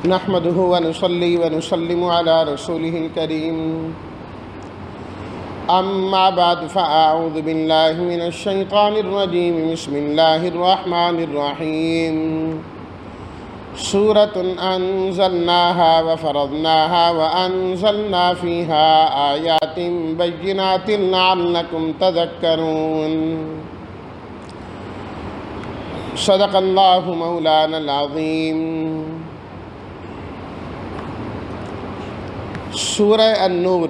نحمده ونصلي ونسلم على رسوله الكريم أما بعد فأعوذ بالله من الشيطان الرجيم بسم الله الرحمن الرحيم سورة أنزلناها وفرضناها وأنزلنا فيها آيات بينات لعلكم تذكرون صدق الله مولانا العظيم۔ سورہ النور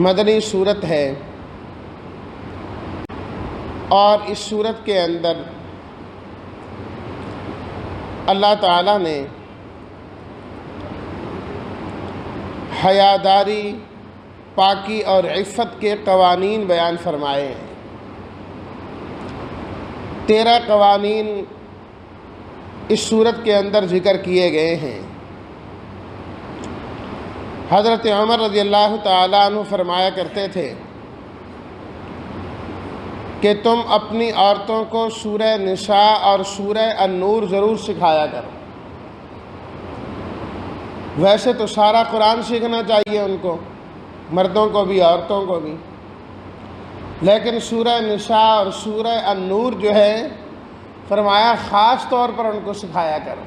مدنی سورت ہے، اور اس سورت کے اندر اللہ تعالیٰ نے حیاداری، پاکی اور عفت کے قوانین بیان فرمائے ہیں۔ 13 قوانین اس سورت کے اندر ذکر کیے گئے ہیں۔ حضرت عمر رضی اللہ تعالیٰ عنہ فرمایا کرتے تھے کہ تم اپنی عورتوں کو سورہ نساء اور سورہ النور ضرور سکھایا کرو۔ ویسے تو سارا قرآن سیکھنا چاہیے ان کو، مردوں کو بھی عورتوں کو بھی، لیکن سورہ نساء اور سورہ النور جو ہے فرمایا خاص طور پر ان کو سکھایا کرو۔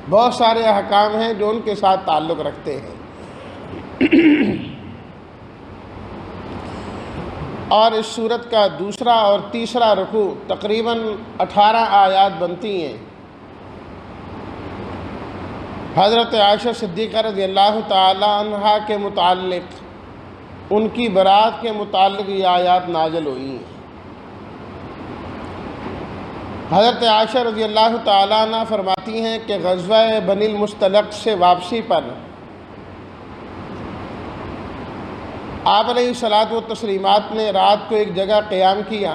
بہت سارے احکام ہیں جو ان کے ساتھ تعلق رکھتے ہیں۔ اور اس سورت کا دوسرا اور تیسرا رکوع تقریباً 18 آیات بنتی ہیں۔ حضرت عائشہ صدیقہ رضی اللہ تعالی عنہا کے متعلق، ان کی برات کے متعلق یہ آیات نازل ہوئی ہیں۔ حضرت عائشہ رضی اللہ تعالی عنہ فرماتی ہیں کہ غزوہ بنی المصطلق سے واپسی پر آپ علیہ الصلاۃ والتسلیمات نے رات کو ایک جگہ قیام کیا،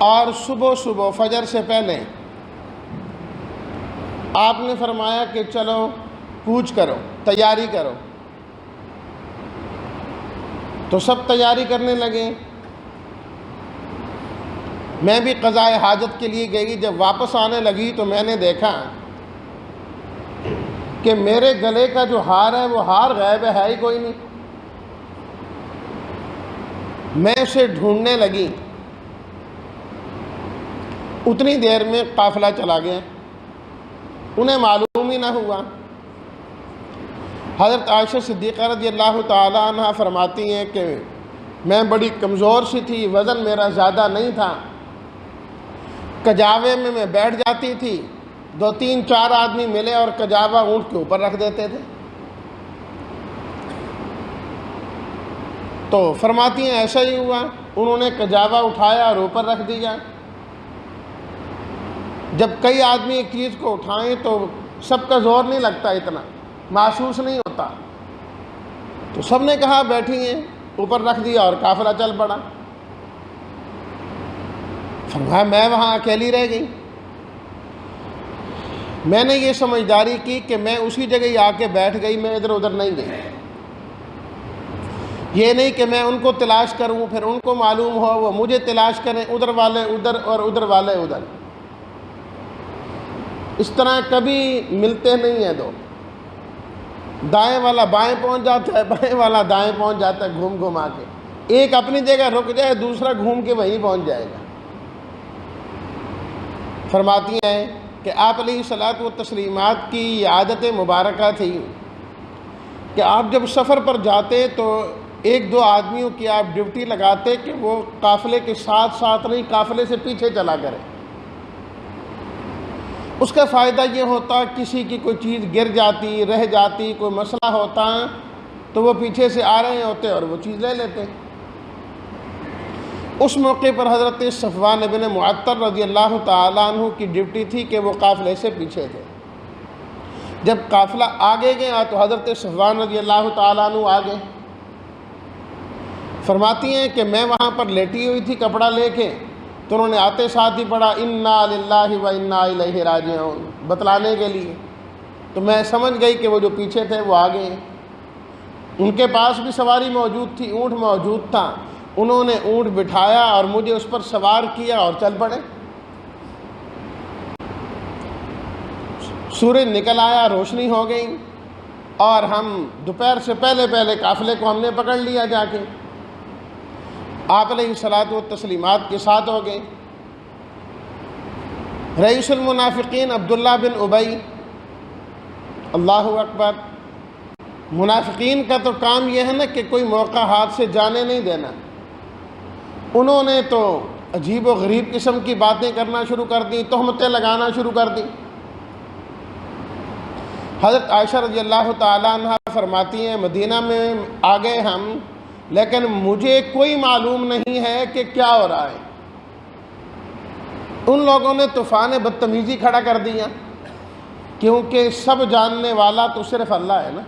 اور صبح فجر سے پہلے آپ نے فرمایا کہ چلو کوچ کرو، تیاری کرو۔ تو سب تیاری کرنے لگے۔ میں بھی قضاء حاجت کے لیے گئی۔ جب واپس آنے لگی تو میں نے دیکھا کہ میرے گلے کا جو ہار ہے وہ ہار غائب ہے ہی کوئی نہیں۔ میں اسے ڈھونڈنے لگی، اتنی دیر میں قافلہ چلا گیا، انہیں معلوم ہی نہ ہوا۔ حضرت عائشہ صدیقہ رضی اللہ تعالی عنہ فرماتی ہیں کہ میں بڑی کمزور سی تھی، وزن میرا زیادہ نہیں تھا۔ کجاوے میں بیٹھ جاتی تھی، 2-3-4 آدمی ملے اور کجاوا اونٹ کے اوپر رکھ دیتے تھے۔ تو فرماتی ہیں ایسا ہی ہوا، انہوں نے کجاوا اٹھایا اور اوپر رکھ دیا۔ جب کئی آدمی ایک چیز کو اٹھائیں تو سب کا زور نہیں لگتا، اتنا محسوس نہیں ہوتا۔ تو سب نے کہا بیٹھی ہیں، اوپر رکھ دیا اور قافلہ چل پڑا۔ فرمایا میں وہاں اکیلی رہ گئی۔ میں نے یہ سمجھداری کی کہ میں اسی جگہ ہی آ کے بیٹھ گئی، میں ادھر ادھر نہیں گئی۔ یہ نہیں کہ میں ان کو تلاش کروں پھر ان کو معلوم ہو وہ مجھے تلاش کریں، ادھر والے ادھر اور ادھر والے ادھر۔ اس طرح کبھی ملتے نہیں ہیں دو، دائیں والا بائیں پہنچ جاتا ہے، بائیں والا دائیں پہنچ جاتا ہے، گھوم گھوم آ کے۔ ایک اپنی جگہ رک جائے، دوسرا گھوم کے وہیں پہنچ جائے گا۔ فرماتی ہیں کہ آپ علیہ الصلاۃ والتسلیمات کی یہ عادت مبارکہ تھی کہ آپ جب سفر پر جاتے تو 1-2 آدمیوں کی آپ ڈیوٹی لگاتے کہ وہ قافلے کے ساتھ ساتھ نہیں، قافلے سے پیچھے چلا کرے۔ اس کا فائدہ یہ ہوتا کسی کی کوئی چیز گر جاتی، رہ جاتی، کوئی مسئلہ ہوتا تو وہ پیچھے سے آ رہے ہوتے اور وہ چیز لے لیتے۔ اس موقع پر حضرت صفوان بن معطل رضی اللہ تعالیٰ عنہ کی ڈیوٹی تھی کہ وہ قافلے سے پیچھے تھے۔ جب قافلہ آگے گیا تو حضرت صفوان رضی اللہ تعالیٰ عنہ آگے۔ فرماتی ہیں کہ میں وہاں پر لیٹی ہوئی تھی کپڑا لے کے، تو انہوں نے آتے ساتھ ہی پڑھا انا للہ و انا الیہ راجعون بتلانے کے لیے۔ تو میں سمجھ گئی کہ وہ جو پیچھے تھے وہ آگے ہیں۔ ان کے پاس بھی سواری موجود تھی، اونٹ موجود تھا، انہوں نے اونٹ بٹھایا اور مجھے اس پر سوار کیا اور چل پڑے۔ سورج نکل آیا، روشنی ہو گئی، اور ہم دوپہر سے پہلے پہلے قافلے کو ہم نے پکڑ لیا جا کے، آپ علیہ الصلاۃ والتسلیمات کے ساتھ ہو گئے۔ رئیس المنافقین عبداللہ بن ابی، اللہ اکبر، منافقین کا تو کام یہ ہے نا کہ کوئی موقع ہاتھ سے جانے نہیں دینا۔ انہوں نے تو عجیب و غریب قسم کی باتیں کرنا شروع کر دیں، تہمتیں لگانا شروع کر دیں۔ حضرت عائشہ رضی اللہ تعالیٰ عنہ فرماتی ہیں مدینہ میں آ گئے ہم، لیکن مجھے کوئی معلوم نہیں ہے کہ کیا ہو رہا ہے۔ ان لوگوں نے طوفان بدتمیزی کھڑا کر دیا، کیونکہ سب جاننے والا تو صرف اللہ ہے نا۔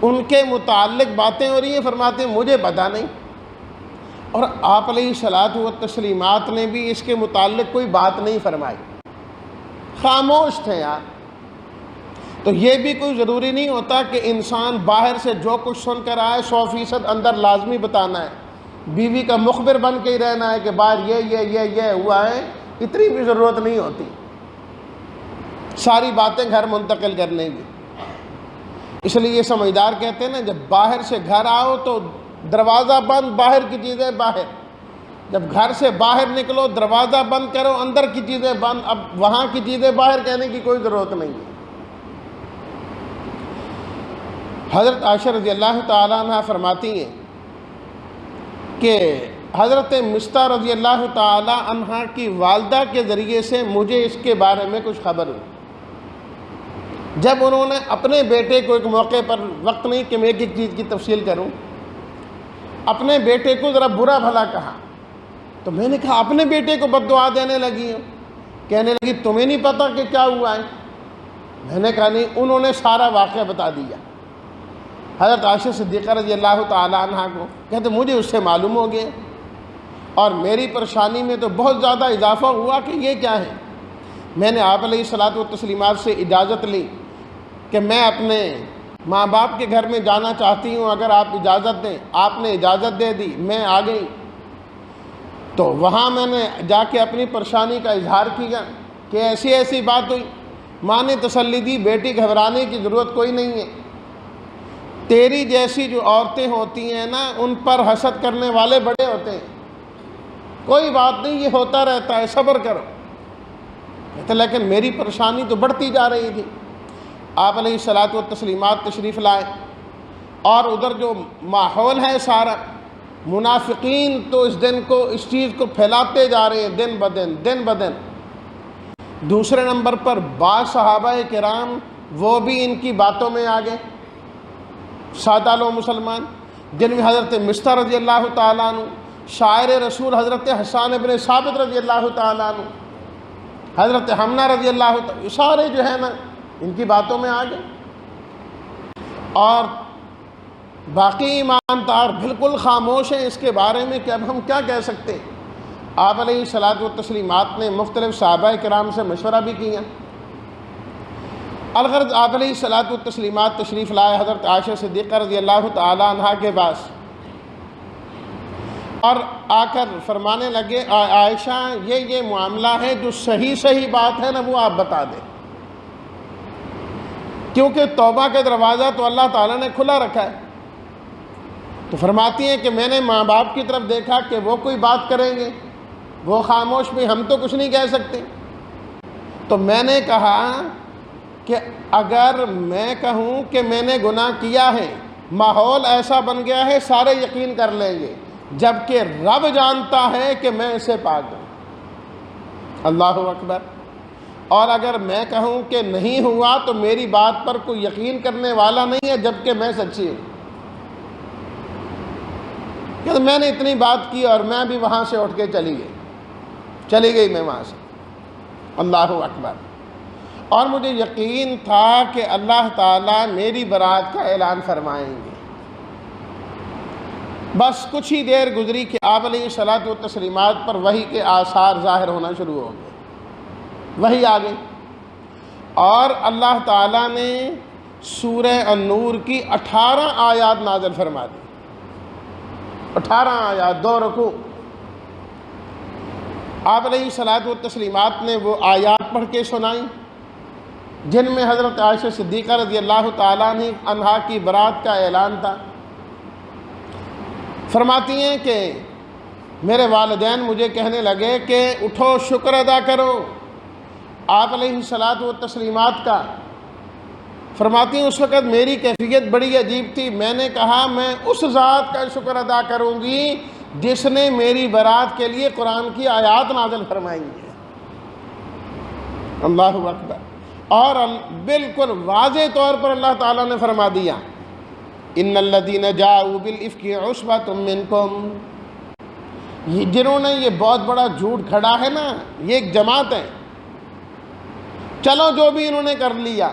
ان کے متعلق باتیں ہو رہی ہیں، فرماتے ہیں مجھے پتہ نہیں، اور آپ علیہ الصلاۃ والتسلیمات نے بھی اس کے متعلق کوئی بات نہیں فرمائی، خاموش تھے یار۔ تو یہ بھی کوئی ضروری نہیں ہوتا کہ انسان باہر سے جو کچھ سن کر آئے 100% اندر لازمی بتانا ہے۔ بیوی کا مخبر بن کے ہی رہنا ہے کہ باہر یہ ہوا ہے، اتنی بھی ضرورت نہیں ہوتی ساری باتیں گھر منتقل کرنے کی۔ اس لیے یہ سمجھدار کہتے ہیں نا، جب باہر سے گھر آؤ تو دروازہ بند، باہر کی چیزیں باہر۔ جب گھر سے باہر نکلو دروازہ بند کرو، اندر کی چیزیں بند، اب وہاں کی چیزیں باہر کہنے کی کوئی ضرورت نہیں ہے۔ حضرت عائشہ رضی اللہ تعالیٰ عنہ فرماتی ہیں کہ حضرت مستہ رضی اللہ تعالیٰ عنہ کی والدہ کے ذریعے سے مجھے اس کے بارے میں کچھ خبر ہوئی۔ جب انہوں نے اپنے بیٹے کو ایک موقع پر، وقت نہیں کہ میں ایک ایک چیز کی تفصیل کروں، اپنے بیٹے کو ذرا برا بھلا کہا، تو میں نے کہا اپنے بیٹے کو بد دعا دینے لگی ہوں؟ کہنے لگی تمہیں نہیں پتہ کہ کیا ہوا ہے؟ میں نے کہا نہیں۔ انہوں نے سارا واقعہ بتا دیا حضرت عائشہ صدیقہ رضی اللہ تعالیٰ عنہ کو، کہتے مجھے اس سے معلوم ہو گیا، اور میری پریشانی میں تو بہت زیادہ اضافہ ہوا کہ یہ کیا ہے۔ میں نے آپ علیہ الصلاۃ والتسلیمات سے اجازت لی کہ میں اپنے ماں باپ کے گھر میں جانا چاہتی ہوں، اگر آپ اجازت دیں۔ آپ نے اجازت دے دی، میں آ گئی۔ تو وہاں میں نے جا کے اپنی پریشانی کا اظہار کیا کہ ایسی ایسی بات ہوئی۔ ماں نے تسلی دی، بیٹی گھبرانے کی ضرورت کوئی نہیں ہے، تیری جیسی جو عورتیں ہوتی ہیں نا، ان پر حسد کرنے والے بڑے ہوتے ہیں، کوئی بات نہیں، یہ ہوتا رہتا ہے، صبر کرو۔ کہتے لیکن میری پریشانی تو بڑھتی جا رہی تھی۔ آپ علیہ الصلاۃ والتسلیمات تشریف لائے، اور ادھر جو ماحول ہے سارا، منافقین تو اس چیز کو پھیلاتے جا رہے ہیں دن بدن۔ دوسرے نمبر پر بعض صحابہ کرام وہ بھی ان کی باتوں میں آ گئے، سادہ لو مسلمان، جن میں حضرت مستہ رضی اللہ تعالیٰ عنہ، شاعر رسول حضرت حسان ابن ثابت رضی اللہ تعالیٰ عنہ، حضرت حمنہ رضی اللہ تعالیٰ، سارے جو ہے نا ان کی باتوں میں آ گئے، اور باقی ایماندار بالکل خاموش ہیں اس کے بارے میں کہ اب ہم کیا کہہ سکتے ہیں۔ آپ علیہ الصلاۃ والتسلیمات نے مختلف صحابہ کرام سے مشورہ بھی کیا۔ الغرض آپ علیہ الصلاۃ والتسلیمات تشریف لائے حضرت عائشہ صدیقہ رضی اللہ تعالیٰ عنہ کے پاس، اور آ کر فرمانے لگے عائشہ یہ معاملہ ہے، جو صحیح بات ہے نا وہ آپ بتا دیں، کیونکہ توبہ کا دروازہ تو اللہ تعالیٰ نے کھلا رکھا ہے۔ تو فرماتی ہیں کہ میں نے ماں باپ کی طرف دیکھا کہ وہ کوئی بات کریں گے، وہ خاموش بھی، ہم تو کچھ نہیں کہہ سکتے۔ تو میں نے کہا کہ اگر میں کہوں کہ میں نے گناہ کیا ہے، ماحول ایسا بن گیا ہے سارے یقین کر لیں گے، جبکہ رب جانتا ہے کہ میں اسے پاک ہوں۔ اللہ اکبر۔ اور اگر میں کہوں کہ نہیں ہوا تو میری بات پر کوئی یقین کرنے والا نہیں ہے، جبکہ میں سچی ہوں۔ کہ میں نے اتنی بات کی اور میں بھی وہاں سے اٹھ کے چلی گئی میں وہاں سے۔ اللہ اکبر۔ اور مجھے یقین تھا کہ اللہ تعالیٰ میری برات کا اعلان فرمائیں گے۔ بس کچھ ہی دیر گزری کہ آپ علیہ الصلاۃ والتسلیمات پر وحی کے آثار ظاہر ہونا شروع ہو گئے، وحی آ گئی، اور اللہ تعالیٰ نے سورہ النور کی 18 آیات نازل فرما دی۔ 18 آیات، 2 رکوع۔ آپ علیہ الصلاۃ والتسلیمات نے وہ آیات پڑھ کے سنائیں، جن میں حضرت عائشہ صدیقہ رضی اللہ تعالیٰ عنہا کی برات کا اعلان تھا۔ فرماتی ہیں کہ میرے والدین مجھے کہنے لگے کہ اٹھو شکر ادا کرو آپ علیہ الصلاۃ والتسلیمات کا۔ فرماتی ہیں اس وقت میری کیفیت بڑی عجیب تھی، میں نے کہا میں اس ذات کا شکر ادا کروں گی جس نے میری برات کے لیے قرآن کی آیات نازل فرمائی ہیں۔ اللہ اکبر۔ اور بالکل واضح طور پر اللہ تعالیٰ نے فرما دیا ان الذین جاؤوا بالافک عصبۃ منکم، جنہوں نے یہ بہت بڑا جھوٹ کھڑا ہے نا، یہ ایک جماعت ہے، چلو جو بھی انہوں نے کر لیا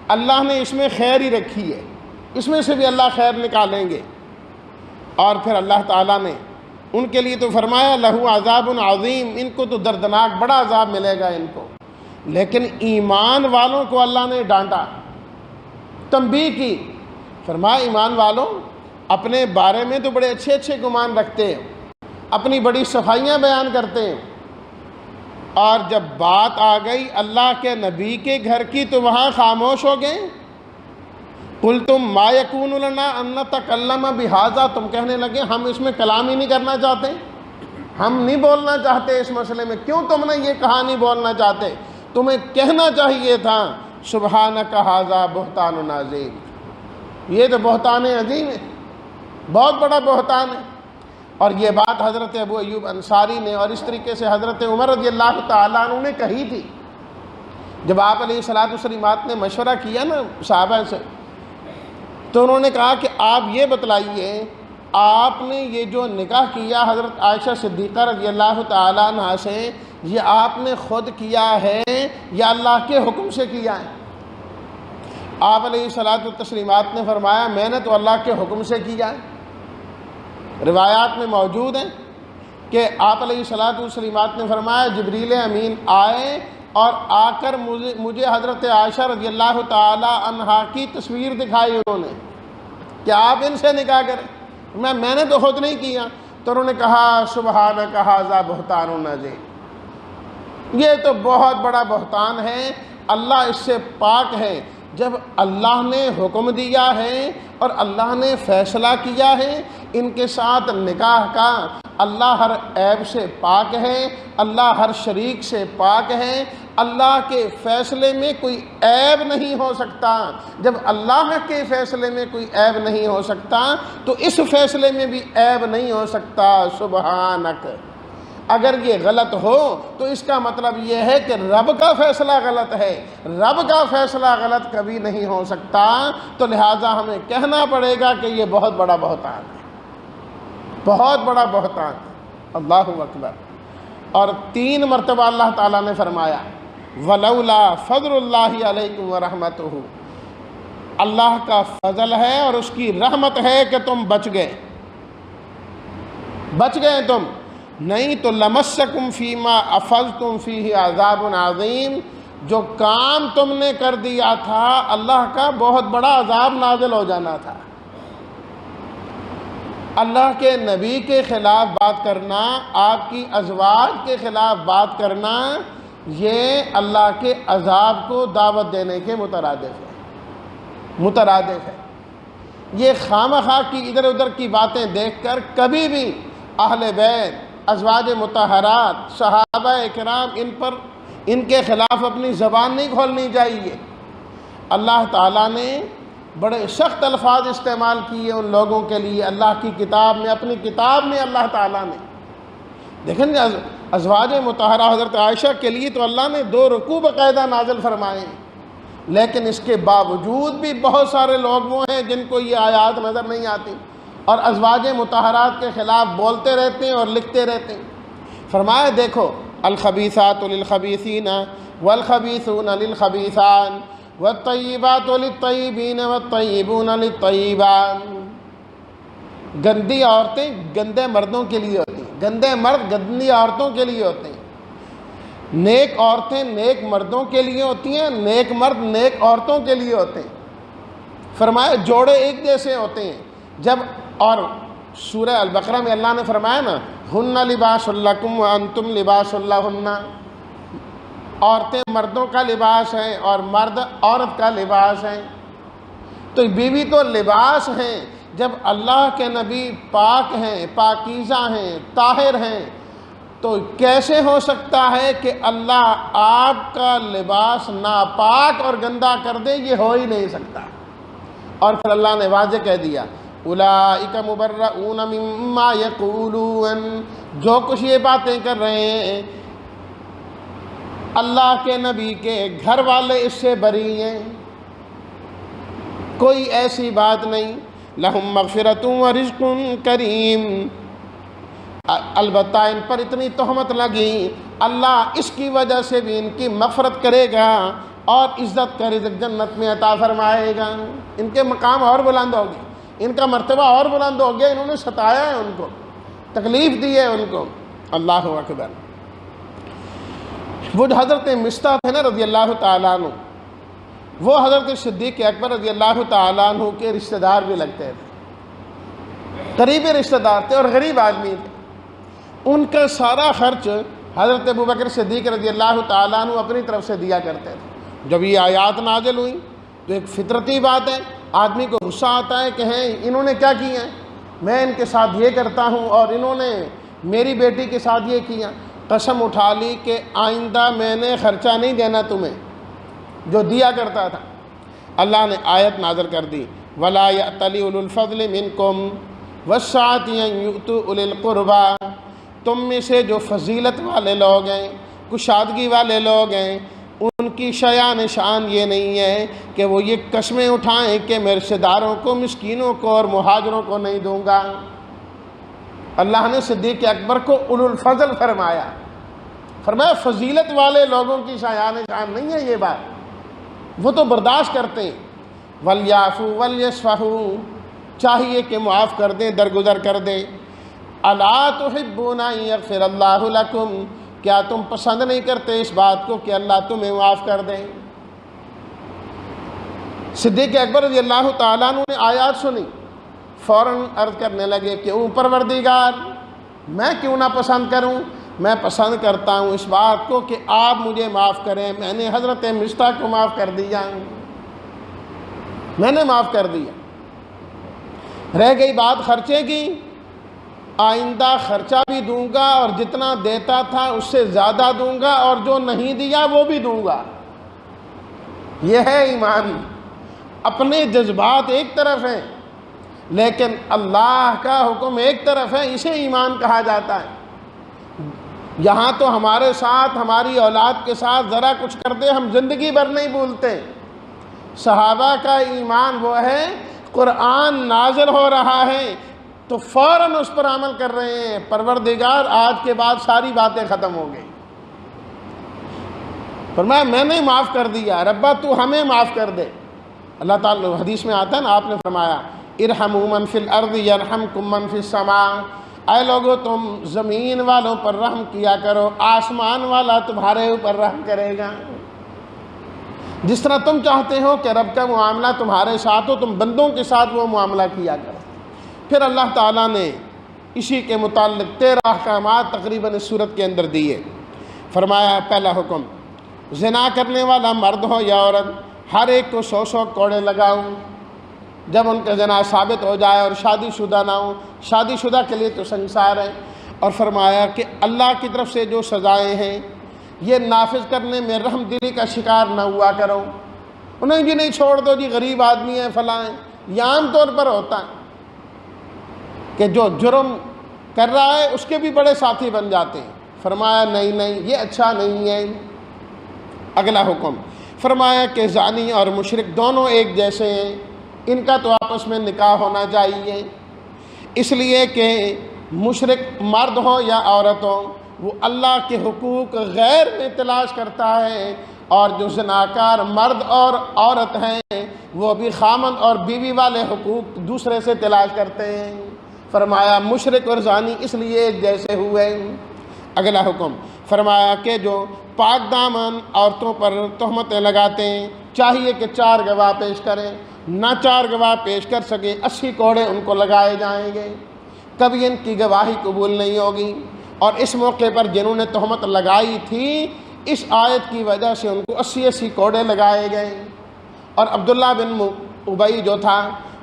اللہ نے اس میں خیر ہی رکھی ہے، اس میں سے بھی اللہ خیر نکالیں گے۔ اور پھر اللہ تعالیٰ نے ان کے لیے تو فرمایا لہو عذاب عظیم، ان کو تو دردناک بڑا عذاب ملے گا ان کو، لیکن ایمان والوں کو اللہ نے ڈانٹا، تنبیہ کی، فرمایا ایمان والوں اپنے بارے میں تو بڑے اچھے اچھے گمان رکھتے ہیں، اپنی بڑی صفائیاں بیان کرتے ہیں، اور جب بات آ گئی اللہ کے نبی کے گھر کی تو وہاں خاموش ہو گئے۔ قلتم ما یکون لنا ان نتکلم بہذا، تم کہنے لگے ہم اس میں کلام ہی نہیں کرنا چاہتے، ہم نہیں بولنا چاہتے اس مسئلے میں، کیوں تم نے یہ کہا نہیں بولنا چاہتے؟ تمہیں کہنا چاہیے تھا سبحانک ھذا بہتان عظیم، یہ تو بہتان عظیم ہے، بہت بڑا بہتان ہے۔ اور یہ بات حضرت ابو ایوب انصاری نے اور اس طریقے سے حضرت عمر رضی اللہ تعالیٰ عنہ نے کہی تھی۔ جب آپ علیہ الصلاۃ والسلام نے مشورہ کیا نا صحابہ سے، تو انہوں نے کہا کہ آپ یہ بتلائیے آپ نے یہ جو نکاح کیا حضرت عائشہ صدیقہ رضی اللہ تعالیٰ عنہ سے، یہ آپ نے خود کیا ہے یا اللہ کے حکم سے کیا ہے؟ آپ علیہ الصلاۃ والتسلیمات نے فرمایا میں نے تو اللہ کے حکم سے کیا ہے۔ روایات میں موجود ہیں کہ آپ علیہ الصلاۃ والسلامات نے فرمایا جبریل امین آئے اور آ کر مجھے حضرت عائشہ رضی اللہ تعالی عنہا کی تصویر دکھائی انہوں نے کہ آپ ان سے نکاح کریں، میں نے تو خود نہیں کیا۔ تو انہوں نے کہا سبحانک ھذا بہتان عظیم، یہ تو بہت بڑا بہتان ہے، اللہ اس سے پاک ہے۔ جب اللہ نے حکم دیا ہے اور اللہ نے فیصلہ کیا ہے ان کے ساتھ نکاح کا، اللہ ہر عیب سے پاک ہے، اللہ ہر شریک سے پاک ہے، اللہ کے فیصلے میں کوئی عیب نہیں ہو سکتا۔ جب اللہ کے فیصلے میں کوئی عیب نہیں ہو سکتا تو اس فیصلے میں بھی عیب نہیں ہو سکتا۔ سبحانک، اگر یہ غلط ہو تو اس کا مطلب یہ ہے کہ رب کا فیصلہ غلط ہے، رب کا فیصلہ غلط کبھی نہیں ہو سکتا، تو لہٰذا ہمیں کہنا پڑے گا کہ یہ بہت بڑا بہتان ہے، بہت بڑا بہتان ہے۔ اللہ اکبر۔ اور 3 مرتبہ اللہ تعالیٰ نے فرمایا ولولا فضل اللہ علیکم ورحمتہ، اللہ کا فضل ہے اور اس کی رحمت ہے کہ تم بچ گئے تم، نہیں تو لمسکم فیما افضتم فیہ عذاب عظیم، جو کام تم نے کر دیا تھا اللہ کا بہت بڑا عذاب نازل ہو جانا تھا۔ اللہ کے نبی کے خلاف بات کرنا، آپ کی ازواج کے خلاف بات کرنا، یہ اللہ کے عذاب کو دعوت دینے کے مترادف ہے۔ یہ خامخواہ کی ادھر ادھر کی باتیں دیکھ کر کبھی بھی اہل بیت، ازواج مطہرات، صحابہ کرام ان کے خلاف اپنی زبان نہیں کھولنی چاہیے۔ اللہ تعالیٰ نے بڑے سخت الفاظ استعمال کیے ان لوگوں کے لیے اللہ کی کتاب میں، اپنی کتاب میں اللہ تعالیٰ نے۔ دیکھیں گے ازواج مطہرہ حضرت عائشہ کے لیے تو اللہ نے 2 رکوع باقاعدہ نازل فرمائے، لیکن اس کے باوجود بھی بہت سارے لوگ وہ ہیں جن کو یہ آیات نظر نہیں آتی اور ازواج مطہرات کے خلاف بولتے رہتے ہیں اور لکھتے رہتے ہیں۔ فرمایا دیکھو الخبیثات للخبیثین والخبیثون للخبیثات والطیبات للطیبین والطیبون للطیبات۔ گندی عورتیں گندے مردوں کے لیے ہوتی ہیں، گندے مرد گندی عورتوں کے لیے ہوتے ہیں، نیک عورتیں نیک مردوں کے لیے ہوتی ہیں، نیک مرد نیک عورتوں کے لیے ہوتے ہیں۔ فرمایا جوڑے ایک جیسے ہوتے ہیں۔ جب اور سورہ البقرہ میں اللہ نے فرمایا نا ہن لباس لکم وانتم لباس لہن، عورتیں مردوں کا لباس ہیں اور مرد عورت کا لباس ہیں۔ تو بیوی تو لباس ہیں، جب اللہ کے نبی پاک ہیں، پاکیزہ ہیں، طاہر ہیں، تو کیسے ہو سکتا ہے کہ اللہ آپ کا لباس ناپاک اور گندا کر دے؟ یہ ہو ہی نہیں سکتا۔ اور پھر اللہ نے واضح کہہ دیا اولئک مبرؤون مما یقولون، جو کچھ یہ باتیں کر رہے ہیں اللہ کے نبی کے گھر والے اس سے بری ہیں، کوئی ایسی بات نہیں۔ لہم مغفرۃ و رزق کریم، البتہ ان پر اتنی تہمت لگی، اللہ اس کی وجہ سے بھی ان کی مغفرت کرے گا اور عزت کا رزق جنت میں عطا فرمائے گا۔ ان کے مقام اور بلند ہوگی، ان کا مرتبہ اور بلند ہو گیا، انہوں نے ستایا ہے ان کو، تکلیف دی ہے ان کو۔ اللہ اکبر۔ وہ جو حضرت مصطح تھے نا رضی اللہ تعالیٰ عنہ، وہ حضرت صدیق اکبر رضی اللہ تعالیٰ عنہ کے رشتہ دار بھی لگتے تھے، قریبی رشتہ دار تھے اور غریب آدمی تھے۔ ان کا سارا خرچ حضرت ابوبکر صدیق رضی اللہ تعالیٰ عنہ اپنی طرف سے دیا کرتے تھے۔ جب یہ آیات نازل ہوئیں تو ایک فطرتی بات ہے، آدمی کو غصہ آتا ہے کہ ہیں انہوں نے کیا کیا ہے، میں ان کے ساتھ یہ کرتا ہوں اور انہوں نے میری بیٹی کے ساتھ یہ کیا۔ قسم اٹھا لی کہ آئندہ میں نے خرچہ نہیں دینا تمہیں جو دیا کرتا تھا۔ اللہ نے آیت نازل کر دی وَلَا يَأْتَلِ أُولُو الْفَضْلِ مِنْكُمْ وَالسَّعَةِ أَنْ يُؤْتُوا أُولِي الْقُرْبَى، تم میں سے جو فضیلت والے لوگ ہیں، کشادگی والے لوگ ہیں، ان کی شایان شان یہ نہیں ہے کہ وہ یہ قسمیں اٹھائیں کہ میں رشتہ داروں کو، مسکینوں کو اور مہاجروں کو نہیں دوں گا۔ اللہ نے صدیق اکبر کو اولو الفضل فرمایا، فرمایا فضیلت والے لوگوں کی شایان شان نہیں ہے یہ بات، وہ تو برداشت کرتے ہیں۔ وَلْيَعْفُوا وَلْيَصْفَحُوا، چاہیے کہ معاف کر دیں، درگزر کر دیں۔ أَلَا تُحِبُّونَ أَن يَغْفِرَ اللَّهُ لَكُمْ، کیا تم پسند نہیں کرتے اس بات کو کہ اللہ تمہیں معاف کر دیں؟ صدیق اکبر رضی اللہ تعالیٰ عنہ نے آیات سنی، فوراً عرض کرنے لگے کہ اوں پروردگار میں کیوں نہ پسند کروں، میں پسند کرتا ہوں اس بات کو کہ آپ مجھے معاف کریں۔ میں نے حضرت مصطح کو معاف کر دیا، میں نے معاف کر دیا۔ رہ گئی بات خرچے کی، آئندہ خرچہ بھی دوں گا اور جتنا دیتا تھا اس سے زیادہ دوں گا اور جو نہیں دیا وہ بھی دوں گا۔ یہ ہے ایمان۔ اپنے جذبات ایک طرف ہیں لیکن اللہ کا حکم ایک طرف ہے، اسے ایمان کہا جاتا ہے۔ یہاں تو ہمارے ساتھ، ہماری اولاد کے ساتھ ذرا کچھ کر دے ہم زندگی بھر نہیں بھولتے۔ صحابہ کا ایمان وہ ہے، قرآن نازل ہو رہا ہے تو فوراً اس پر عمل کر رہے ہیں، پروردگار آج کے بعد ساری باتیں ختم ہو گئی۔ فرمایا میں نے معاف کر دیا، ربا تو ہمیں معاف کر دے۔ اللہ تعالیٰ حدیث میں آتا ہے نا، آپ نے فرمایا ارحموا من فی الارض یرحمکم من فی السماء، اے لوگو تم زمین والوں پر رحم کیا کرو، آسمان والا تمہارے اوپر رحم کرے گا۔ جس طرح تم چاہتے ہو کہ رب کا معاملہ تمہارے ساتھ ہو، تم بندوں کے ساتھ وہ معاملہ کیا کرو۔ پھر اللہ تعالیٰ نے اسی کے متعلق 13 احکامات تقریباً اس صورت کے اندر دیے۔ فرمایا پہلا حکم، زنا کرنے والا مرد ہو یا عورت، ہر ایک کو 100 کوڑے لگاؤں جب ان کا زنا ثابت ہو جائے، اور شادی شدہ نہ ہو، شادی شدہ کے لیے تو سنسار ہے۔ اور فرمایا کہ اللہ کی طرف سے جو سزائیں ہیں یہ نافذ کرنے میں رحم دلی کا شکار نہ ہوا کرو۔ انہیں جی نہیں چھوڑ دو جی، غریب آدمی ہیں فلاں ہیں، یہ عام طور پر ہوتا ہے کہ جو جرم کر رہا ہے اس کے بھی بڑے ساتھی بن جاتے ہیں۔ فرمایا نہیں یہ اچھا نہیں ہے۔ اگلا حکم فرمایا کہ زانی اور مشرک دونوں ایک جیسے ہیں، ان کا تو آپس میں نکاح ہونا چاہیے، اس لیے کہ مشرک مرد ہو یا عورت ہو وہ اللہ کے حقوق غیر میں تلاش کرتا ہے، اور جو زناکار مرد اور عورت ہیں وہ بھی خامند اور بیوی والے حقوق دوسرے سے تلاش کرتے ہیں۔ فرمایا مشرک اور زانی اس لیے ایک جیسے ہوئے۔ اگلا حکم فرمایا کہ جو پاک دامن عورتوں پر تہمتیں لگاتے ہیں چاہیے کہ 4 گواہ پیش کریں، نہ 4 گواہ پیش کر سکے 80 کوڑے ان کو لگائے جائیں گے، کبھی ان کی گواہی قبول نہیں ہوگی۔ اور اس موقع پر جنہوں نے تہمت لگائی تھی اس آیت کی وجہ سے ان کو 80 کوڑے لگائے گئے۔ اور عبداللہ بن ابی جو تھا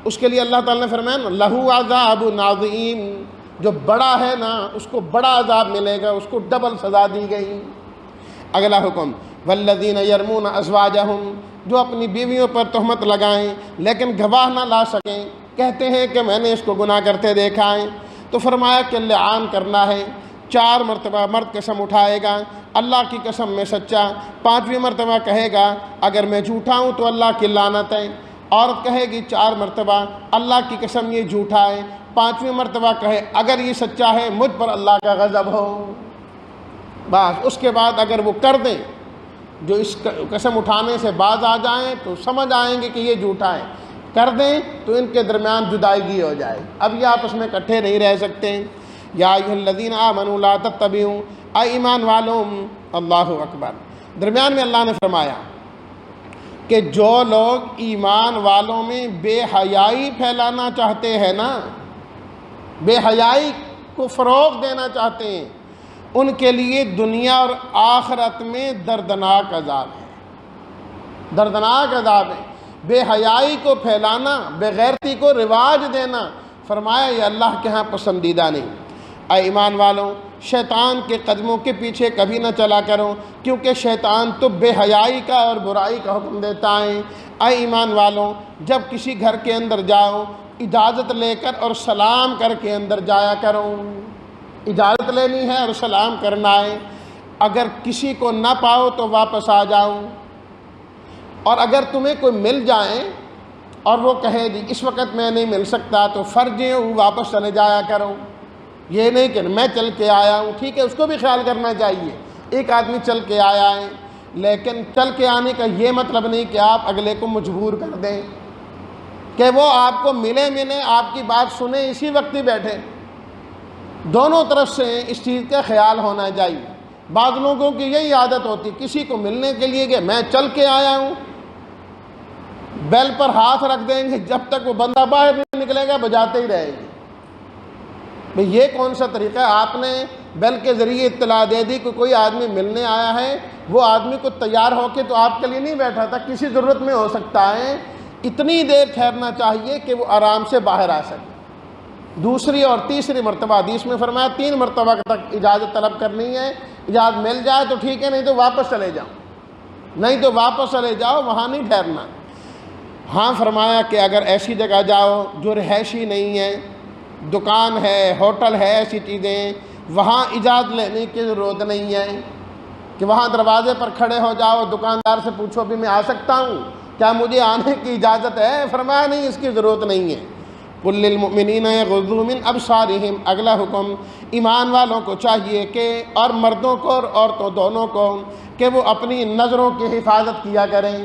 اس کے لیے اللہ تعالیٰ نے فرمایا نا لہو عذاب عظیم، جو بڑا ہے نا اس کو بڑا عذاب ملے گا، اس کو ڈبل سزا دی گئی۔ اگلا حکم والذین یرمون ازواجہم، جو اپنی بیویوں پر تہمت لگائیں لیکن گواہ نہ لا سکیں، کہتے ہیں کہ میں نے اس کو گناہ کرتے دیکھا ہے، تو فرمایا کہ لعان کرنا ہے، 4 مرتبہ مرد قسم اٹھائے گا اللہ کی قسم میں سچا، 5ویں مرتبہ کہے گا اگر میں جھوٹا ہوں تو اللہ کی لعنت ہے، عورت کہے گی 4 مرتبہ اللہ کی قسم یہ جھوٹا ہے، 5ویں مرتبہ کہے اگر یہ سچا ہے مجھ پر اللہ کا غضب ہو۔ بس اس کے بعد اگر وہ کر دیں، جو اس قسم اٹھانے سے باز آ جائیں تو سمجھ آئیں گے کہ یہ جھوٹا ہے، کر دیں تو ان کے درمیان جدائیگی ہو جائے، اب یہ آپس میں اکٹھے نہیں رہ سکتے۔ یا ایھا الذین آمنوا لا تتبعوا، اے ایمان والوں، اللہ اکبر۔ درمیان میں اللہ نے فرمایا کہ جو لوگ ایمان والوں میں بے حیائی پھیلانا چاہتے ہیں نا، بے حیائی کو فروغ دینا چاہتے ہیں، ان کے لیے دنیا اور آخرت میں دردناک عذاب ہے، دردناک عذاب ہے۔ بے حیائی کو پھیلانا، بے غیرتی کو رواج دینا، فرمایا یہ اللہ کے ہاں پسندیدہ نہیں۔ اے ایمان والوں، شیطان کے قدموں کے پیچھے کبھی نہ چلا کرو، کیونکہ شیطان تو بے حیائی کا اور برائی کا حکم دیتا ہے۔ اے ایمان والوں، جب کسی گھر کے اندر جاؤ اجازت لے کر اور سلام کر کے اندر جایا کرو، اجازت لینی ہے اور سلام کرنا ہے۔ اگر کسی کو نہ پاؤ تو واپس آ جاؤ، اور اگر تمہیں کوئی مل جائیں اور وہ کہے جی اس وقت میں نہیں مل سکتا تو فرضیں واپس چلے جایا کرو۔ یہ نہیں کہ میں چل کے آیا ہوں، ٹھیک ہے اس کو بھی خیال کرنا چاہیے، ایک آدمی چل کے آیا ہے، لیکن چل کے آنے کا یہ مطلب نہیں کہ آپ اگلے کو مجبور کر دیں کہ وہ آپ کو ملے آپ کی بات سنیں اسی وقت ہی بیٹھے۔ دونوں طرف سے اس چیز کا خیال ہونا چاہیے۔ بعض لوگوں کی یہی عادت ہوتی، کسی کو ملنے کے لیے کہ میں چل کے آیا ہوں، بیل پر ہاتھ رکھ دیں گے، جب تک وہ بندہ باہر نہیں نکلے گا بجاتے ہی رہے گی۔ بھئی یہ کون سا طریقہ ہے؟ آپ نے بیل کے ذریعے اطلاع دے دی کہ کوئی آدمی ملنے آیا ہے، وہ آدمی کو تیار ہو کے تو آپ کے لیے نہیں بیٹھا تھا، کسی ضرورت میں ہو سکتا ہے، اتنی دیر ٹھہرنا چاہیے کہ وہ آرام سے باہر آ سکے۔ دوسری اور تیسری مرتبہ حدیث میں فرمایا 3 مرتبہ تک اجازت طلب کرنی ہے، اجازت مل جائے تو ٹھیک ہے، نہیں تو واپس چلے جاؤ، نہیں تو واپس چلے جاؤ، وہاں نہیں ٹھہرنا۔ ہاں فرمایا کہ اگر ایسی جگہ جاؤ جو رہائشی نہیں ہے، دکان ہے، ہوٹل ہے، ایسی چیزیں، وہاں اجازت لینے کی ضرورت نہیں ہے کہ وہاں دروازے پر کھڑے ہو جاؤ، دکاندار سے پوچھو بھی میں آ سکتا ہوں، کیا مجھے آنے کی اجازت ہے؟ فرمایا نہیں، اس کی ضرورت نہیں ہے۔ قُل لِّلْمُؤْمِنِينَ يَغُضُّوا مِنْ أَبْصَارِهِمْ، اگلا حکم ایمان والوں کو چاہیے کہ، اور مردوں کو اور عورتوں دونوں کو، کہ وہ اپنی نظروں کی حفاظت کیا کریں۔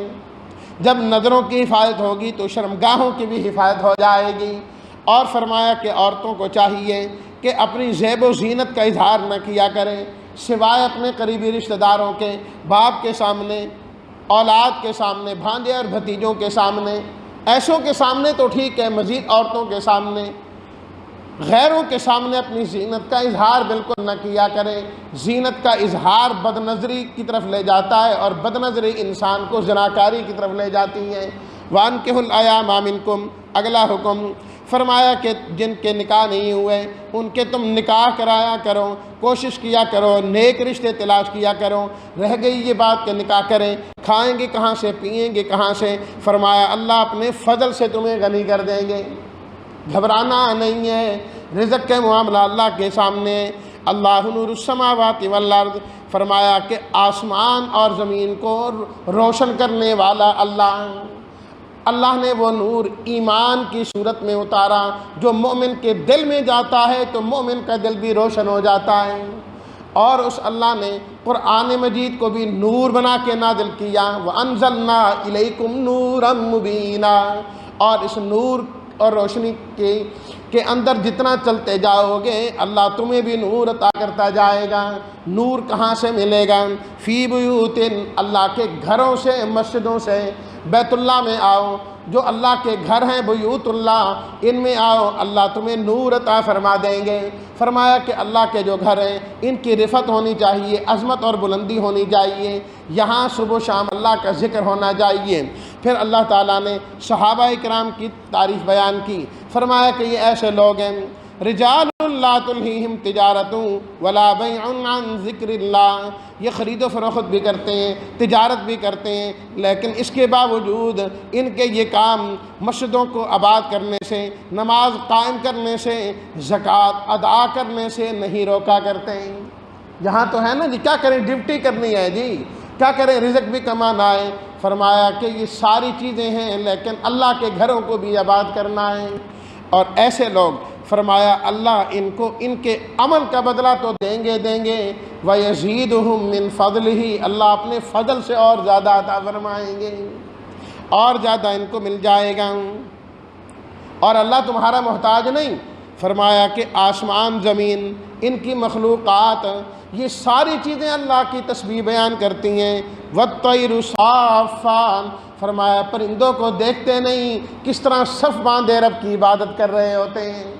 جب نظروں کی حفاظت ہوگی تو شرمگاہوں کی بھی حفاظت ہو جائے گی۔ اور فرمایا کہ عورتوں کو چاہیے کہ اپنی زیب و زینت کا اظہار نہ کیا کریں سوائے اپنے قریبی رشتہ داروں کے، باپ کے سامنے، اولاد کے سامنے، بھانجے اور بھتیجوں کے سامنے، ایسوں کے سامنے تو ٹھیک ہے، مزید عورتوں کے سامنے، غیروں کے سامنے اپنی زینت کا اظہار بالکل نہ کیا کریں۔ زینت کا اظہار بد نظری کی طرف لے جاتا ہے، اور بد نظری انسان کو زناکاری کی طرف لے جاتی ہے۔ وَأَنكِحُوا الْأَيَامَ مِنكُمْ، اگلا حکم فرمایا کہ جن کے نکاح نہیں ہوئے ان کے تم نکاح کرایا کرو، کوشش کیا کرو، نیک رشتے تلاش کیا کرو۔ رہ گئی یہ بات کہ نکاح کریں، کھائیں گے کہاں سے، پئیں گے کہاں سے؟ فرمایا اللہ اپنے فضل سے تمہیں غنی کر دیں گے، گھبرانا نہیں ہے۔ رزق کے معاملہ اللہ کے سامنے، اللہ نور السماوات والارض، فرمایا کہ آسمان اور زمین کو روشن کرنے والا اللہ نے وہ نور ایمان کی صورت میں اتارا، جو مومن کے دل میں جاتا ہے تو مومن کا دل بھی روشن ہو جاتا ہے۔ اور اس اللہ نے قرآن مجید کو بھی نور بنا کے نازل کیا، وَأَنزَلْنَا إِلَيْكُمْ نُورًا مُبِينًا، اور اس نور اور روشنی کے اندر جتنا چلتے جاؤ گے اللہ تمہیں بھی نور عطا کرتا جائے گا۔ نور کہاں سے ملے گا؟ فی بیوت، اللہ کے گھروں سے، مسجدوں سے۔ بیت اللہ میں آؤ، جو اللہ کے گھر ہیں بیوت اللہ، ان میں آؤ، اللہ تمہیں نور عطا فرما دیں گے۔ فرمایا کہ اللہ کے جو گھر ہیں ان کی رفعت ہونی چاہیے، عظمت اور بلندی ہونی چاہیے، یہاں صبح و شام اللہ کا ذکر ہونا چاہیے۔ پھر اللہ تعالیٰ نے صحابہ کرام کی تعریف بیان کی، فرمایا کہ یہ ایسے لوگ ہیں رجال لا تلہیہم تجارت ولا بیع عن ذکر اللہ، یہ خرید و فروخت بھی کرتے ہیں، تجارت بھی کرتے ہیں، لیکن اس کے باوجود ان کے یہ کام مسجدوں کو آباد کرنے سے، نماز قائم کرنے سے، زکوٰۃ ادا کرنے سے نہیں روکا کرتے ہیں۔ یہاں تو ہے نا جی، کیا کریں، ڈیوٹی کرنی ہے جی، کیا کریں، رزق بھی کمانا ہے۔ فرمایا کہ یہ ساری چیزیں ہیں لیکن اللہ کے گھروں کو بھی آباد کرنا ہے۔ اور ایسے لوگ فرمایا اللہ ان کو ان کے عمل کا بدلہ تو دیں گے وَيَزِيدُهُم مِّن فَضْلِهِ، اللہ اپنے فضل سے اور زیادہ عطا فرمائیں گے، اور زیادہ ان کو مل جائے گا۔ اور اللہ تمہارا محتاج نہیں، فرمایا کہ آسمان زمین ان کی مخلوقات یہ ساری چیزیں اللہ کی تسبیح بیان کرتی ہیں۔ وَالطَّيْرُ صَافَّاتٍ، فرمایا پرندوں کو دیکھتے نہیں کس طرح صف باندھے رب کی عبادت کر رہے ہوتے ہیں،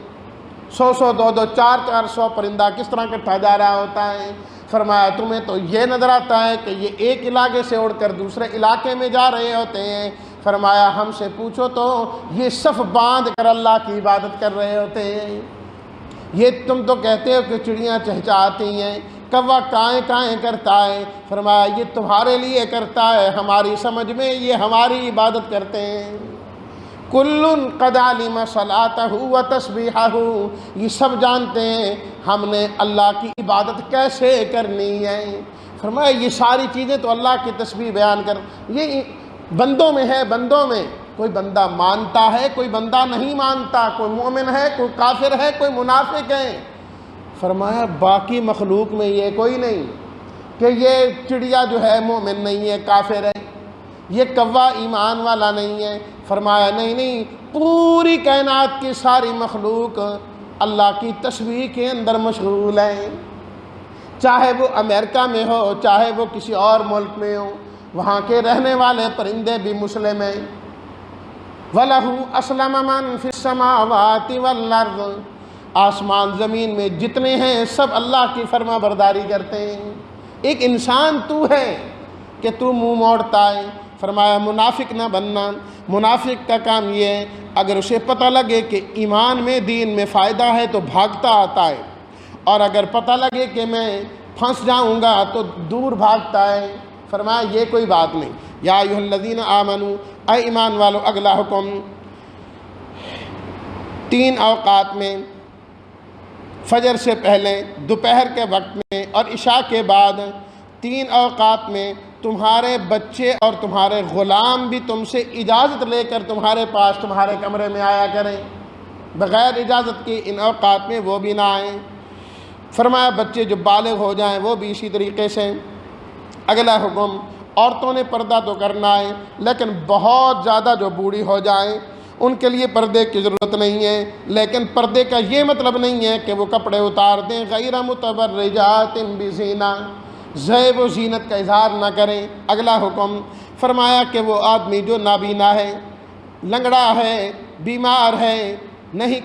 100 200 400 پرندہ کس طرح اکٹھا جا رہا ہوتا ہے۔ فرمایا تمہیں تو یہ نظر آتا ہے کہ یہ ایک علاقے سے اڑ کر دوسرے علاقے میں جا رہے ہوتے ہیں۔ فرمایا ہم سے پوچھو تو یہ صف باندھ کر اللہ کی عبادت کر رہے ہوتے ہیں۔ یہ تم تو کہتے ہو کہ چڑیاں چہچہاتی ہیں، کوا کائیں کائیں کرتا ہے، فرمایا یہ تمہارے لیے کرتا ہے، ہماری سمجھ میں یہ ہماری عبادت کرتے ہیں۔ کُلٌ قَدْ عَلِمَ صَلَاتَهُ وَتَسْبِيحَهُ، یہ سب جانتے ہیں ہم نے اللہ کی عبادت کیسے کرنی ہے۔ فرمایا یہ ساری چیزیں تو اللہ کی تسبیح بیان کر، یہ بندوں میں ہے، بندوں میں کوئی بندہ مانتا ہے، کوئی بندہ نہیں مانتا، کوئی مومن ہے، کوئی کافر ہے، کوئی منافق ہے۔ فرمایا باقی مخلوق میں یہ کوئی نہیں کہ یہ چڑیا جو ہے مومن نہیں ہے، کافر ہے، یہ کوا ایمان والا نہیں ہے۔ فرمایا نہیں، پوری کائنات کی ساری مخلوق اللہ کی تسبیح کے اندر مشغول ہیں، چاہے وہ امریکہ میں ہو، چاہے وہ کسی اور ملک میں ہو، وہاں کے رہنے والے پرندے بھی مسلم ہیں۔ وَلَهُ أَسْلَمَ مَنْ فِي السَّمَاوَاتِ وَالْأَرْضِ، آسمان زمین میں جتنے ہیں سب اللہ کی فرما برداری کرتے ہیں۔ ایک انسان تو ہے کہ تو منہ موڑتا ہے۔ فرمایا منافق نہ بننا، منافق کا کام یہ ہے اگر اسے پتہ لگے کہ ایمان میں دین میں فائدہ ہے تو بھاگتا آتا ہے، اور اگر پتہ لگے کہ میں پھنس جاؤں گا تو دور بھاگتا ہے۔ فرمایا یہ کوئی بات نہیں۔ یا ایھا الذین آمنوا، اے ایمان والو، اگلا حکم 3 اوقات میں، فجر سے پہلے، دوپہر کے وقت میں اور عشاء کے بعد 3 اوقات میں تمہارے بچے اور تمہارے غلام بھی تم سے اجازت لے کر تمہارے پاس تمہارے کمرے میں آیا کریں، بغیر اجازت کے ان اوقات میں وہ بھی نہ آئیں۔ فرمایا بچے جو بالغ ہو جائیں وہ بھی اسی طریقے سے۔ اگلا حکم، عورتوں نے پردہ تو کرنا ہے لیکن بہت زیادہ جو بوڑھی ہو جائیں ان کے لیے پردے کی ضرورت نہیں ہے، لیکن پردے کا یہ مطلب نہیں ہے کہ وہ کپڑے اتار دیں، غیر متبرجات بزینہ، زیب و زینت کا اظہار نہ کریں۔ اگلا حکم فرمایا کہ وہ آدمی جو نابینا ہے، لنگڑا ہے، بیمار ہے، نہیں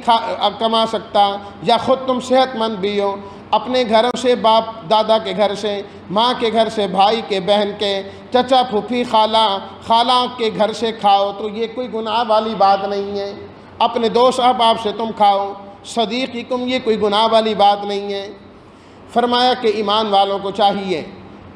کما سکتا، یا خود تم صحت مند بھی ہو، اپنے گھروں سے، باپ دادا کے گھر سے، ماں کے گھر سے، بھائی کے، بہن کے، چچا پھوپھی خالہ کے گھر سے کھاؤ تو یہ کوئی گناہ والی بات نہیں ہے۔ اپنے دوست احباب سے تم کھاؤ، صدیقکم، یہ کوئی گناہ والی بات نہیں ہے۔ فرمایا کہ ایمان والوں کو چاہیے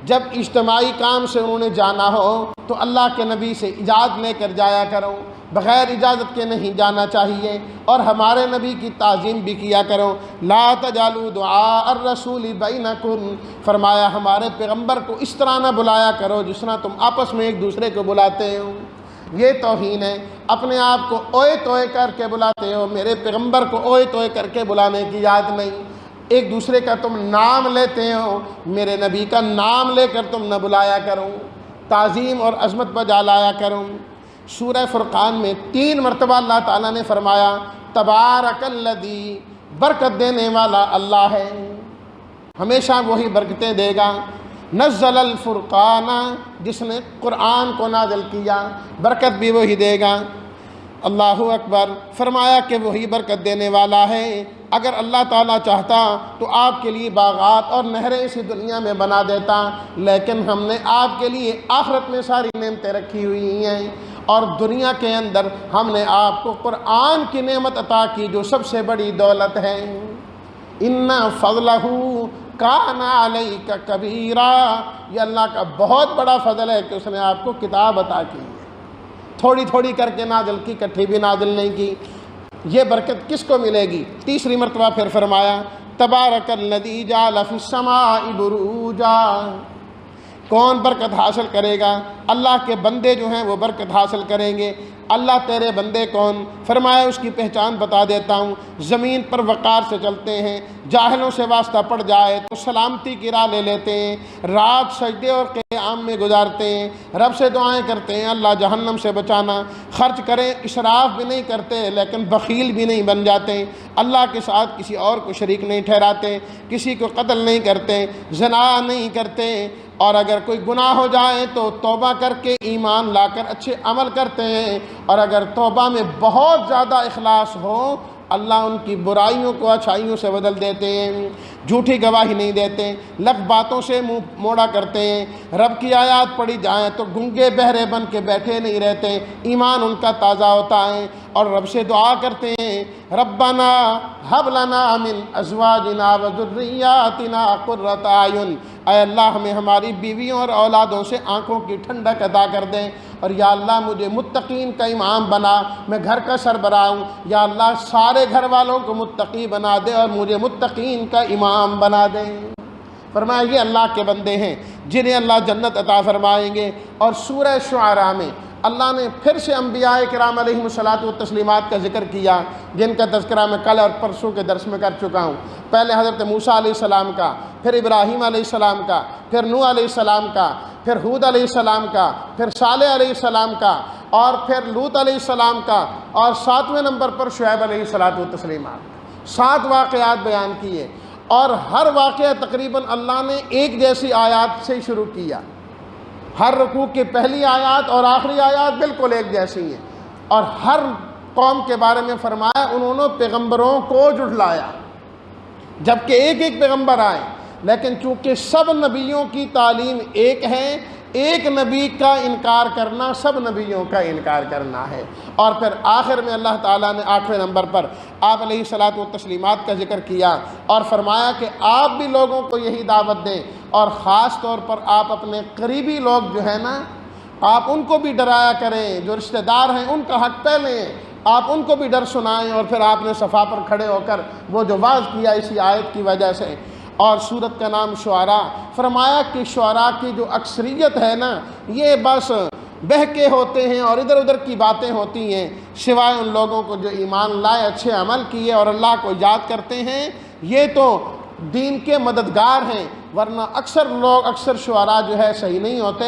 جب اجتماعی کام سے انہوں نے جانا ہو تو اللہ کے نبی سے اجازت لے کر جایا کرو، بغیر اجازت کے نہیں جانا چاہیے، اور ہمارے نبی کی تعظیم بھی کیا کرو۔ لا تجعلوا دعاء الرسول بینکم، فرمایا ہمارے پیغمبر کو اس طرح نہ بلایا کرو جس طرح تم آپس میں ایک دوسرے کو بلاتے ہو، یہ توہین ہے۔ اپنے آپ کو اوئے توئے کر کے بلاتے ہو، میرے پیغمبر کو اوئے توئے کر کے بلانے کی یاد نہیں۔ ایک دوسرے کا تم نام لیتے ہو، میرے نبی کا نام لے کر تم نہ بلایا کرو، تعظیم اور عظمت بجا لایا کرو۔ سورہ فرقان میں 3 مرتبہ اللہ تعالیٰ نے فرمایا تبارک الذی، برکت دینے والا اللہ ہے، ہمیشہ وہی برکتیں دے گا۔ نزل الفرقان، جس نے قرآن کو نازل کیا، برکت بھی وہی دے گا۔ اللہ اکبر۔ فرمایا کہ وہی برکت دینے والا ہے، اگر اللہ تعالیٰ چاہتا تو آپ کے لیے باغات اور نہریں اسی دنیا میں بنا دیتا، لیکن ہم نے آپ کے لیے آخرت میں ساری نعمتیں رکھی ہوئی ہیں، اور دنیا کے اندر ہم نے آپ کو قرآن کی نعمت عطا کی جو سب سے بڑی دولت ہے۔ ان فضلہ کان علیک کبیرا، یہ اللہ کا بہت بڑا فضل ہے کہ اس نے آپ کو کتاب عطا کی ہے، تھوڑی تھوڑی کر کے نازل کی، کٹھی بھی نازل نہیں کی۔ یہ برکت کس کو ملے گی؟ تیسری مرتبہ پھر فرمایا تبارک الذی جعل فی السماء بروجا، کون برکت حاصل کرے گا؟ اللہ کے بندے جو ہیں وہ برکت حاصل کریں گے۔ اللہ تیرے بندے کون؟ فرمایا اس کی پہچان بتا دیتا ہوں، زمین پر وقار سے چلتے ہیں، جاہلوں سے واسطہ پڑ جائے تو سلامتی کی راہ لے لیتے ہیں، رات سجدے اور قیام میں گزارتے ہیں، رب سے دعائیں کرتے ہیں اللہ جہنم سے بچانا، خرچ کریں اسراف بھی نہیں کرتے لیکن بخیل بھی نہیں بن جاتے، اللہ کے ساتھ کسی اور کو شریک نہیں ٹھہراتے، کسی کو قتل نہیں کرتے، زنا نہیں کرتے، اور اگر کوئی گناہ ہو جائے تو توبہ کر کے ایمان لا کر اچھے عمل کرتے ہیں، اور اگر توبہ میں بہت زیادہ اخلاص ہو اللہ ان کی برائیوں کو اچھائیوں سے بدل دیتے ہیں، جھوٹی گواہی نہیں دیتے، لگ باتوں سے منہ موڑا کرتے ہیں، رب کی آیات پڑھی جائیں تو گنگے بہرے بن کے بیٹھے نہیں رہتے، ایمان ان کا تازہ ہوتا ہے، اور رب سے دعا کرتے ہیں ربنا ہب لنا من ازواجنا وذریاتنا قرۃ اعین، اے اللہ ہمیں ہماری بیویوں اور اولادوں سے آنکھوں کی ٹھنڈک عطا کر دیں، اور یا اللہ مجھے متقین کا امام بنا، میں گھر کا سربراہ ہوں، یا اللہ سارے گھر والوں کو متقی بنا دے اور مجھے متقین کا امام بنا دیں۔ فرمایا یہ اللہ کے بندے ہیں جنہیں اللہ جنت عطا فرمائیں گے۔ اور سورہ شعراء میں اللہ نے پھر سے انبیاء کرام علیہم الصلاۃ والتسلیمات کا ذکر کیا، جن کا تذکرہ میں کل اور پرسوں کے درس میں کر چکا ہوں۔ پہلے حضرت موسیٰ علیہ السلام کا، پھر ابراہیم علیہ السلام کا، پھر نوح علیہ السلام کا، پھر ہود علیہ السلام کا، پھر صالح علیہ السلام کا، اور پھر لوط علیہ السلام کا، اور 7ویں نمبر پر شعیب علیہ الصلاۃ والتسلیمات۔ 7 واقعات بیان کیے، اور ہر واقعہ تقریباً اللہ نے ایک جیسی آیات سے شروع کیا، ہر رکوع کی پہلی آیات اور آخری آیات بالکل ایک جیسی ہیں، اور ہر قوم کے بارے میں فرمایا انہوں نے پیغمبروں کو جھٹلایا، جبکہ ایک ایک پیغمبر آئے، لیکن چونکہ سب نبیوں کی تعلیم ایک ہے، ایک نبی کا انکار کرنا سب نبیوں کا انکار کرنا ہے۔ اور پھر آخر میں اللہ تعالیٰ نے 8ویں نمبر پر آپ علیہ الصلاۃ والتسلیمات کا ذکر کیا، اور فرمایا کہ آپ بھی لوگوں کو یہی دعوت دیں، اور خاص طور پر آپ اپنے قریبی لوگ جو ہیں نا، آپ ان کو بھی ڈرایا کریں، جو رشتہ دار ہیں ان کا حق پہ لیں، آپ ان کو بھی ڈر سنائیں۔ اور پھر آپ نے صفا پر کھڑے ہو کر وہ جو واعظ کیا اسی آیت کی وجہ سے۔ اور سورت کا نام شعراء، فرمایا کہ شعراء کی جو اکثریت ہے نا یہ بس بہکے ہوتے ہیں اور ادھر ادھر کی باتیں ہوتی ہیں، سوائے ان لوگوں کو جو ایمان لائے، اچھے عمل کیے اور اللہ کو یاد کرتے ہیں، یہ تو دین کے مددگار ہیں، ورنہ اکثر شعراء جو ہے صحیح نہیں ہوتے۔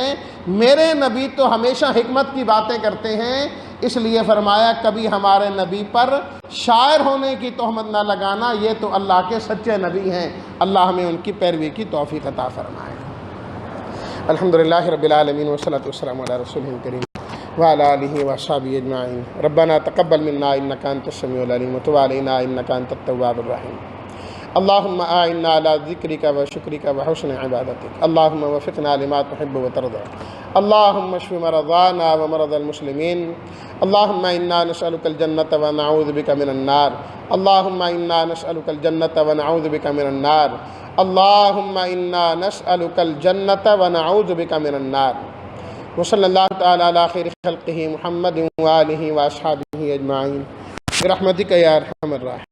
میرے نبی تو ہمیشہ حکمت کی باتیں کرتے ہیں، اس لیے فرمایا کبھی ہمارے نبی پر شاعر ہونے کی تہمت نہ لگانا، یہ تو اللہ کے سچے نبی ہیں، اللہ ہمیں ان کی پیروی کی توفیق عطا فرمائے۔ الحمدللہ رب العالمین والصلاۃ والسلام علی رسولہ الکریم وعلی آلہ وصحبہ اجمعین۔ ربنا تقبل منا انک انت السمیع العلیم وتب علینا انک انت التواب الرحیم۔ اللہم اعنا علی ذکرک و شکرک و حسن عبادتک، اللہم وفقنا لما تحب وترضى، اللہم اشف مرضانا ومرضى المسلمین، اللہم انا نسألک الجنة ونعوذ بک من النار، اللہم انا نسألک الجنة ونعوذ بک من النار، اللہم انا نسألک الجنة ونعوذ بک من النار۔ وصلی اللہ تعالی علی خیر خلقہ محمد وآلہ واصحابہ اجمعین برحمتک یا ارحم الراحمین۔